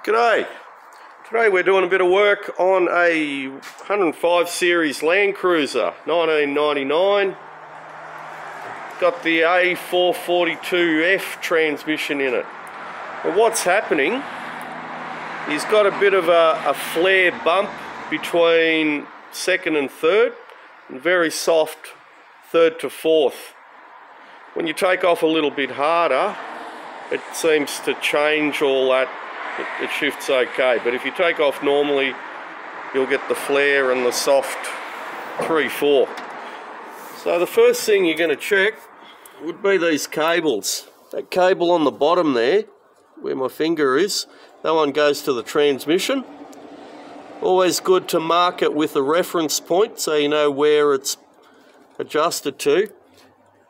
G'day. Today we're doing a bit of work on a 105 series Landcruiser, 1999. Got the A442F transmission in it. And what's happening, he's got a bit of a flare bump between second and third, and very soft third to fourth. When you take off a little bit harder, it seems to change all that. It shifts okay, but if you take off normally, you'll get the flare and the soft 3/4. So the first thing you're going to check would be these cables. That cable on the bottom there, where my finger is, that one goes to the transmission. Always good to mark it with a reference point so you know where it's adjusted to.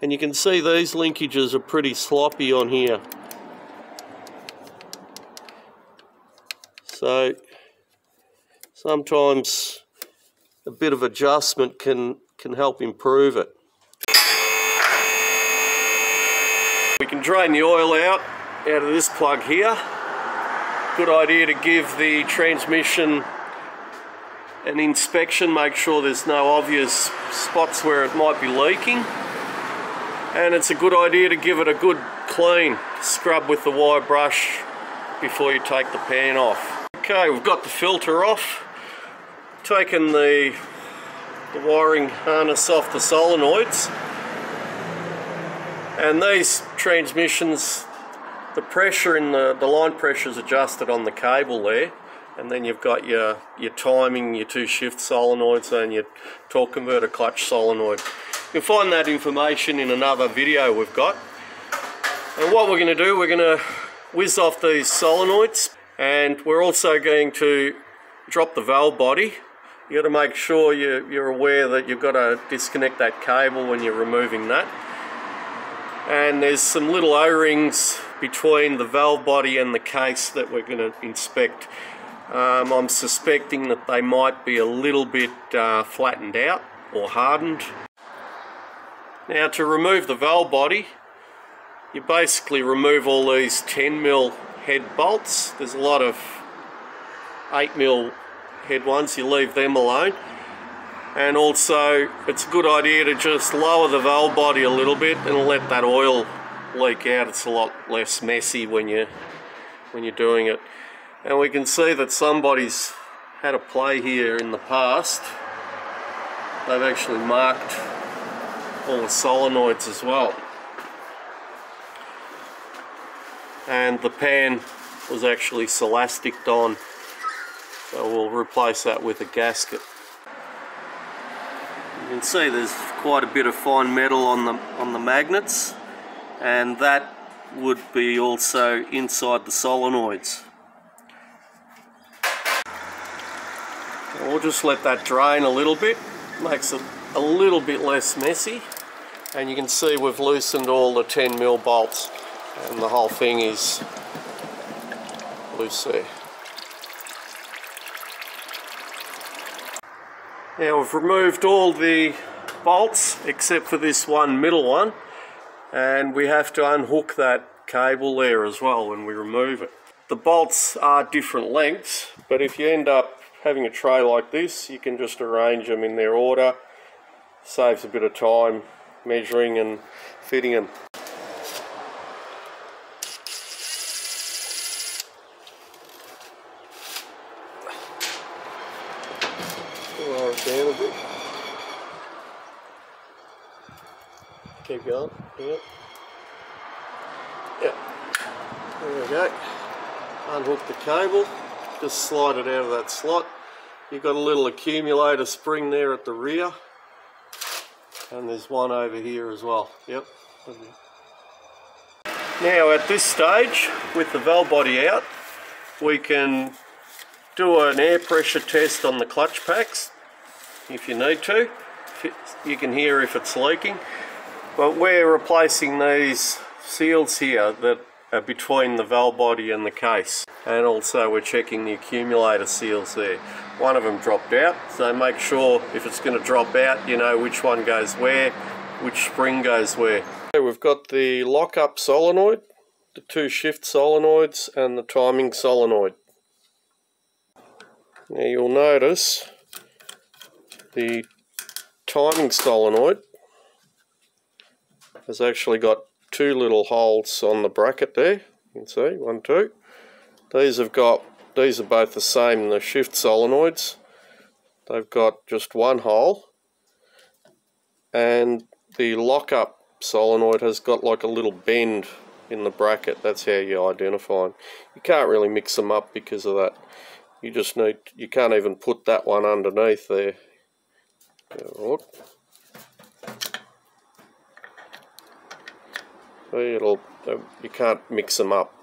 And you can see these linkages are pretty sloppy on here. So sometimes a bit of adjustment can help improve it. We can drain the oil out of this plug here. Good idea to give the transmission an inspection, make sure there's no obvious spots where it might be leaking. And it's a good idea to give it a good clean, scrub with the wire brush before you take the pan off. Okay, we've got the filter off, taken the wiring harness off the solenoids, and these transmissions, the pressure in the line pressure is adjusted on the cable there, and then you've got your timing, your 2-shift solenoids and your torque converter clutch solenoid. You'll find that information in another video we've got. And what we're going to do, we're going to whiz off these solenoids, and we're also going to drop the valve body. You got to make sure you're aware that you've got to disconnect that cable when you're removing that. And there's some little O-rings between the valve body and the case that we're going to inspect. I'm suspecting that they might be a little bit flattened out or hardened. Now, to remove the valve body, you basically remove all these 10mm head bolts. There's a lot of 8mm head ones, you leave them alone. And also it's a good idea to just lower the valve body a little bit and let that oil leak out. It's a lot less messy when you're doing it. And we can see that somebody's had a play here in the past. They've actually marked all the solenoids as well. And the pan was actually solasticed on, so we'll replace that with a gasket. You can see there's quite a bit of fine metal on the magnets, and that would be also inside the solenoids. We'll just let that drain a little bit, makes it a little bit less messy, and you can see we've loosened all the 10mm bolts. And the whole thing is loose there. Now we've removed all the bolts except for this one middle one, and we have to unhook that cable there as well when we remove it. The bolts are different lengths, but if you end up having a tray like this, you can just arrange them in their order. Saves a bit of time measuring and fitting them. Lower it down a bit. Keep going. Yep. Yep. There we go. Unhook the cable. Just slide it out of that slot. You've got a little accumulator spring there at the rear. And there's one over here as well. Yep. Now at this stage, with the valve body out, we can do an air pressure test on the clutch packs if you need to. You can hear if it's leaking. But we're replacing these seals here that are between the valve body and the case. And also we're checking the accumulator seals there. One of them dropped out, so make sure if it's going to drop out, you know which one goes where, which spring goes where. We've got the lock-up solenoid, the 2-shift solenoids and the timing solenoid. Now you'll notice the timing solenoid has actually got two little holes on the bracket there. You can see, 1, 2. These are both the same in the shift solenoids. They've got just one hole, and the lock-up solenoid has got like a little bend in the bracket. That's how you identify them. You can't really mix them up because of that. You can't even put that one underneath there. Look. See, you can't mix them up.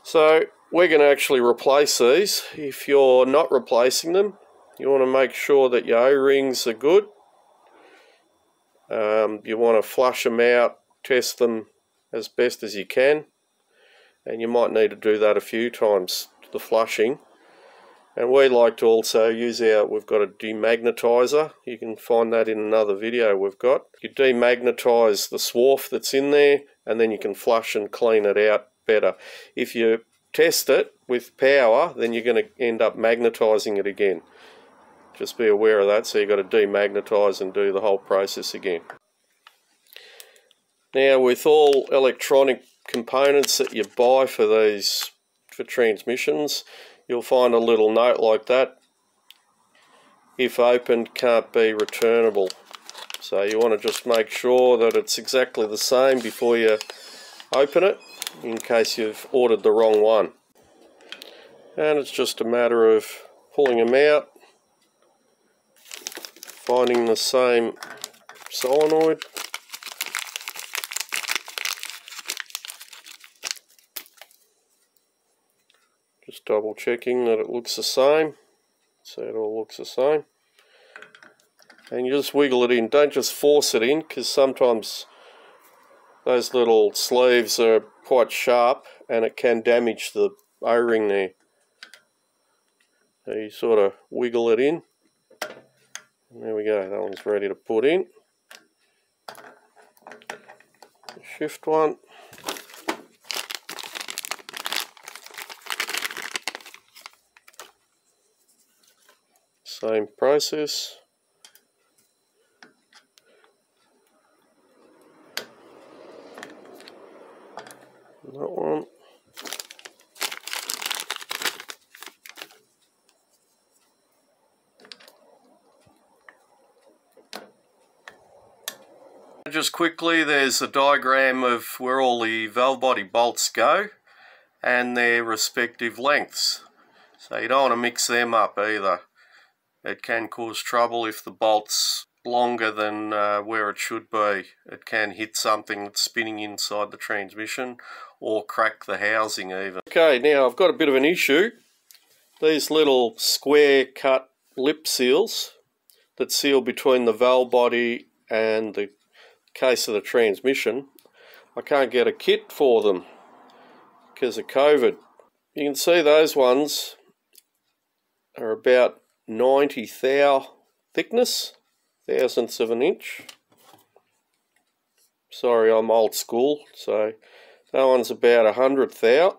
So we're going to actually replace these. If you're not replacing them, you want to make sure that your O-rings are good. You want to flush them out, test them as best as you can, and you might need to do that a few times, the flushing. And we like to also use we've got a demagnetizer. You can find that in another video we've got. You demagnetize the swarf that's in there, and then you can flush and clean it out better. If you test it with power, then you're going to end up magnetizing it again. Just be aware of that, so you've got to demagnetize and do the whole process again. Now, with all electronic components that you buy for transmissions, you'll find a little note like that. If opened, can't be returnable. So you want to just make sure that it's exactly the same before you open it, in case you've ordered the wrong one. And it's just a matter of pulling them out, finding the same solenoid, just double checking that it looks the same, so it all looks the same, and you just wiggle it in. Don't just force it in, because sometimes those little sleeves are quite sharp and it can damage the O-ring there. So you sort of wiggle it in, and there we go, that one's ready to put in. The shift one. Same process. That one. Just quickly, there's a diagram of where all the valve body bolts go and their respective lengths. So you don't want to mix them up either. It can cause trouble if the bolt's longer than where it should be. It can hit something that's spinning inside the transmission or crack the housing even. Okay, now I've got a bit of an issue. These little square cut lip seals that seal between the valve body and the case of the transmission, I can't get a kit for them because of COVID. You can see those ones are about 90 thou thickness, thousandths of an inch. Sorry, I'm old school, so that one's about 100 thou.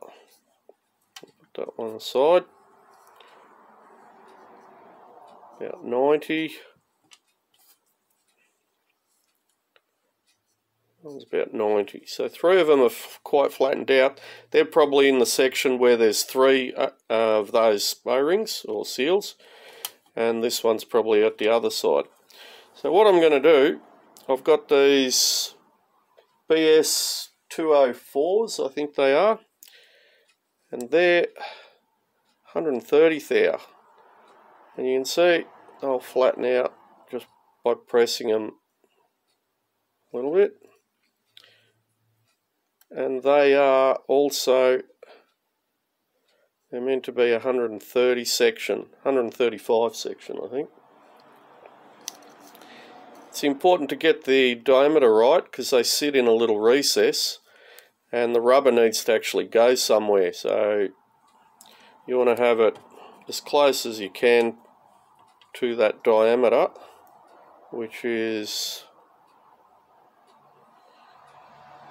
Put that one aside. About 90. That one's about 90. So three of them are quite flattened out. They're probably in the section where there's three of those O-rings or seals, and this one's probably at the other side. So what I'm going to do, I've got these BS 204s, I think they are, and they're 130 thou, and you can see they'll flatten out just by pressing them a little bit. And they are also, they're meant to be 130 section, 135 section, I think. It's important to get the diameter right because they sit in a little recess and the rubber needs to actually go somewhere. So you want to have it as close as you can to that diameter, which is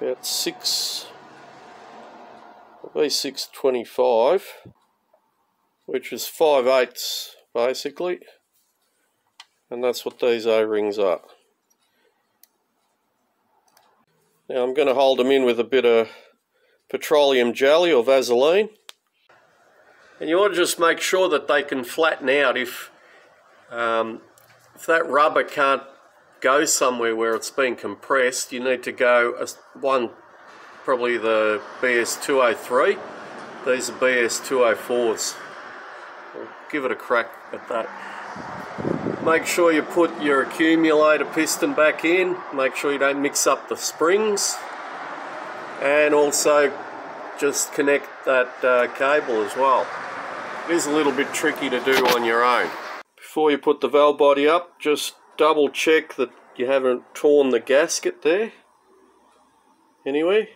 about 625. which is 5/8 basically, and that's what these O-rings are. Now I'm going to hold them in with a bit of petroleum jelly or Vaseline, and you want to just make sure that they can flatten out. If that rubber can't go somewhere where it's been compressed, you need to go probably the BS203. These are BS204s. I'll give it a crack at that. Make sure you put your accumulator piston back in. Make sure you don't mix up the springs, and also just connect that cable as well. It is a little bit tricky to do on your own. Before you put the valve body up, just double check that you haven't torn the gasket there. Anyway,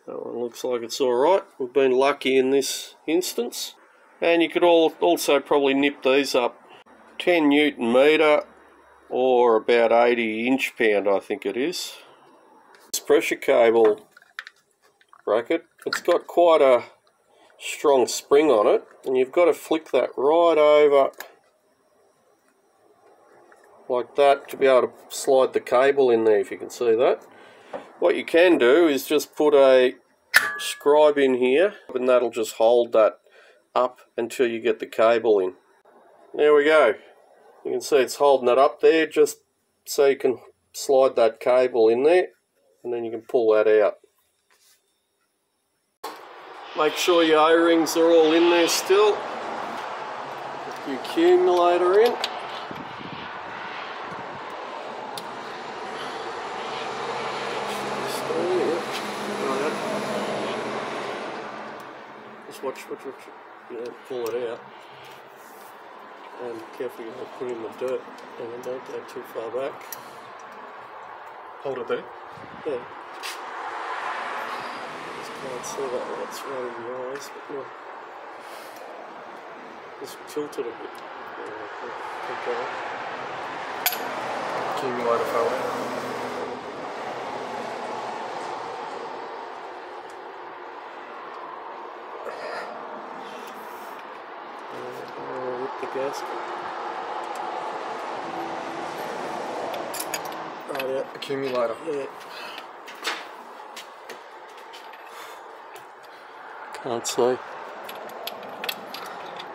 that one looks like it's alright. We've been lucky in this instance. And you could also probably nip these up. 10 Newton meter or about 80 inch-pound, I think it is. This pressure cable bracket, it's got quite a strong spring on it, and you've got to flick that right over like that to be able to slide the cable in there, if you can see that. What you can do is just put a scribe in here, and that'll just hold that up until you get the cable in. There we go. You can see it's holding it up there just so you can slide that cable in there, and then you can pull that out. Make sure your O-rings are all in there still. Put the accumulator in. Just watch, you know, pull it out. And careful you don't put in the dirt, and don't go too far back. Hold it there? Yeah. Just can't see that light's right in your eyes, but no. Just tilt it a bit. Keep going. Accumulator fell out. The gasket. Right out. Accumulator. Yeah. Can't see.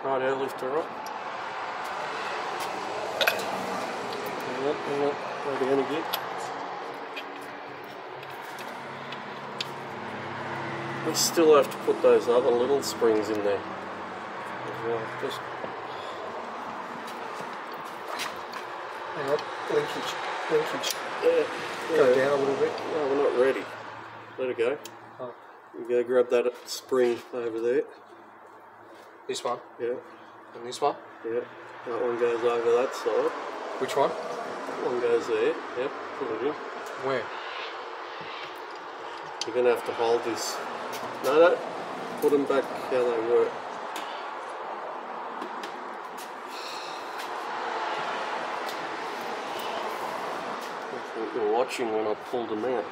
Right out, lift her up. Hang on. Go down again. We still have to put those other little springs in there as well. Just hang on, linkage. yeah. Go down a little bit. No, we're not ready. Let it go. Oh. You go grab that spring over there. This one? Yeah. And this one? Yeah. That one goes over that side. Which one? That one goes there. Yep. Put it in. Where? You're going to have to hold this. No. Put them back how they were. You're watching when I pulled them out.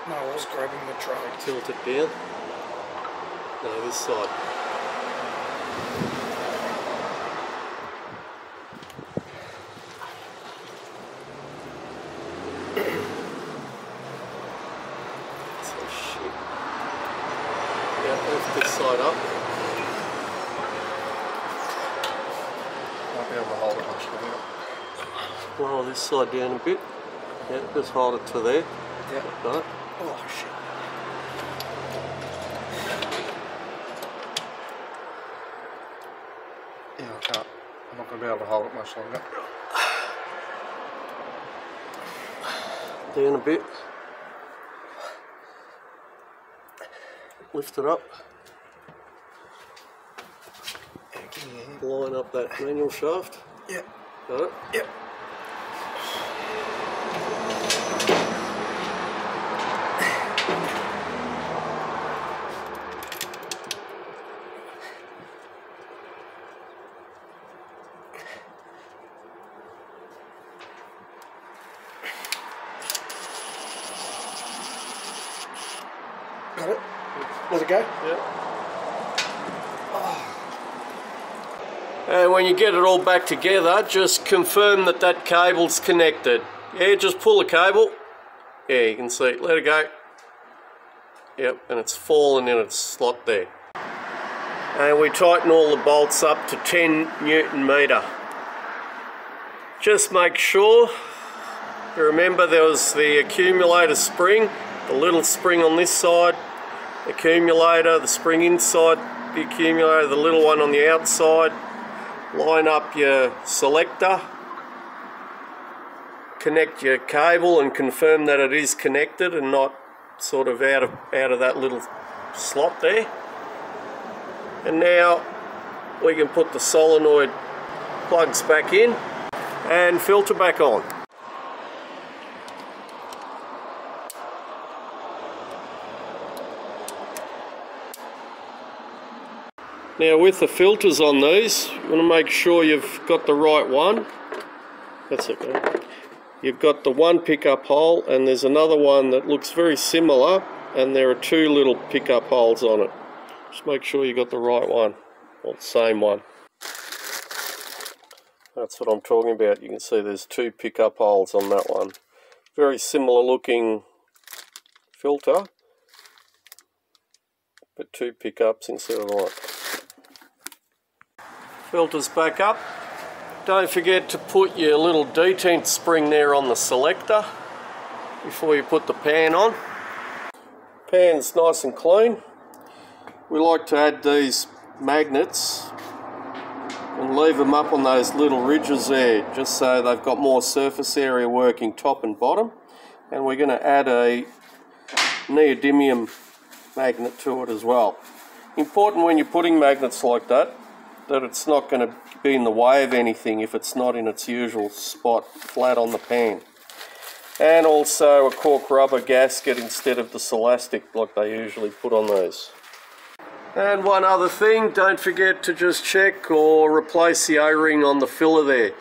No, I was grabbing the tray. Tilt it down. No, this side. So shit. Yeah, lift this side up. Might be able to hold it much longer. Lower this side down a bit. Yeah, just hold it to there. Yeah. Like that. Oh shit. Yeah, I can't. I'm not going to be able to hold it much longer. Down a bit. Lift it up. Yeah, give me a hand. Line up that manual shaft. Yeah. Got it? Yep. Got it? Let it go? Yeah. And when you get it all back together, just confirm that that cable's connected. Yeah, just pull the cable. Yeah, you can see, let it go. Yep, and it's fallen in its slot there. And we tighten all the bolts up to 10 Newton meter. Just make sure, remember there was the accumulator spring, the little spring on this side, accumulator, the spring inside the accumulator, the little one on the outside. Line up your selector, connect your cable and confirm that it is connected and not sort of out of that little slot there. And now we can put the solenoid plugs back in and filter back on. Now with the filters on these, you want to make sure you've got the right one. That's okay. You've got the one pickup hole and there's another one that looks very similar and there are two little pickup holes on it. Just make sure you got the right one, or the same one. That's what I'm talking about. You can see there's two pickup holes on that one. Very similar looking filter, but two pickups instead of one. Filters back up. Don't forget to put your little detent spring there on the selector before you put the pan on. Pan's nice and clean. We like to add these magnets and leave them up on those little ridges there just so they've got more surface area working top and bottom. And we're going to add a neodymium magnet to it as well. Important when you're putting magnets like that it's not going to be in the way of anything if it's not in its usual spot flat on the pan. And also a cork rubber gasket instead of the Celastic like they usually put on these. And one other thing, don't forget to just check or replace the O-ring on the filler there.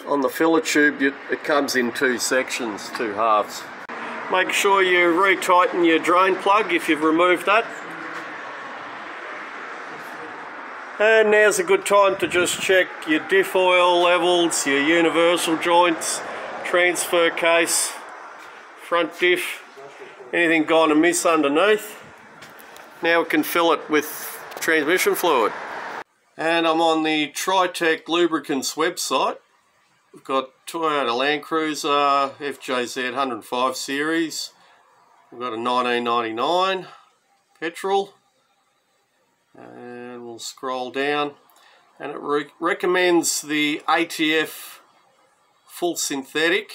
On the filler tube it comes in two sections, two halves. Make sure you retighten your drain plug if you've removed that. And now's a good time to just check your diff oil levels, your universal joints, transfer case, front diff, anything gone amiss underneath. Now we can fill it with transmission fluid. And I'm on the Tritech Lubricants website. We've got Toyota Landcruiser FJZ 105 series. We've got a 1999 petrol. And we'll scroll down, and it recommends the ATF full synthetic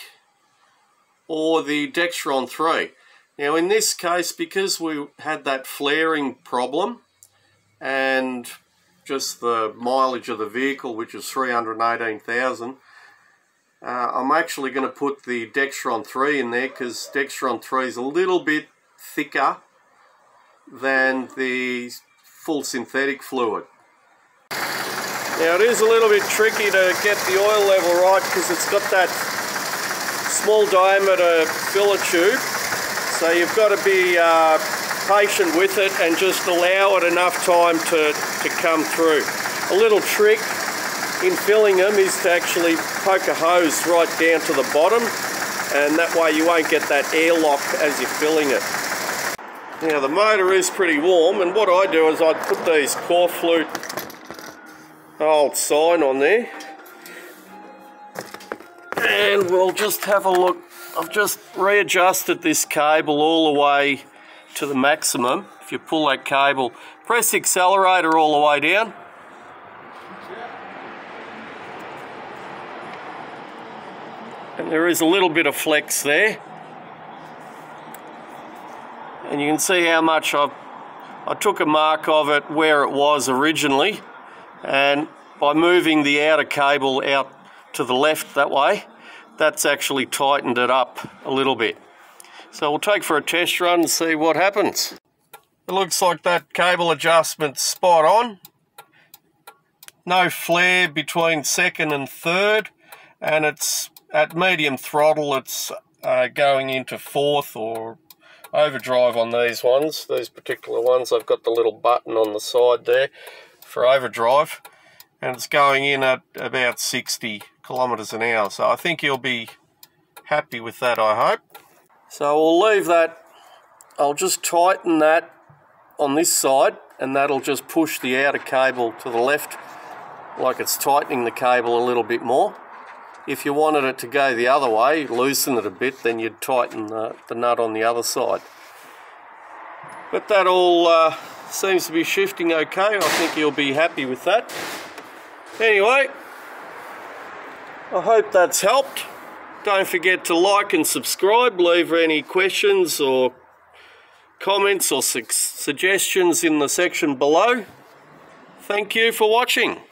or the Dextron 3. Now in this case, because we had that flaring problem and just the mileage of the vehicle, which is 318,000, I'm actually going to put the Dextron 3 in there because Dextron 3 is a little bit thicker than the full synthetic fluid. Now it is a little bit tricky to get the oil level right because it's got that small diameter filler tube, so you've got to be patient with it and just allow it enough time to come through. A little trick in filling them is to actually poke a hose right down to the bottom, and that way you won't get that airlock as you're filling it. Now the motor is pretty warm, and what I do is I put these core flute old sign on there, and we'll just have a look. I've just readjusted this cable all the way to the maximum. If you pull that cable, press the accelerator all the way down. And there is a little bit of flex there. And you can see how much I took a mark of it where it was originally, and by moving the outer cable out to the left that way, that's actually tightened it up a little bit. So we'll take for a test run and see what happens. It looks like that cable adjustment's spot on. No flare between second and third, and it's at medium throttle. It's going into fourth or overdrive on these ones. These particular ones, I've got the little button on the side there for overdrive, and it's going in at about 60 kilometers an hour. So I think you'll be happy with that, I hope. So we'll leave that. I'll just tighten that on this side, and that'll just push the outer cable to the left, like it's tightening the cable a little bit more. If you wanted it to go the other way, loosen it a bit, then you'd tighten the nut on the other side. But that all seems to be shifting okay. I think you'll be happy with that. Anyway, I hope that's helped. Don't forget to like and subscribe. Leave any questions or comments or suggestions in the section below. Thank you for watching.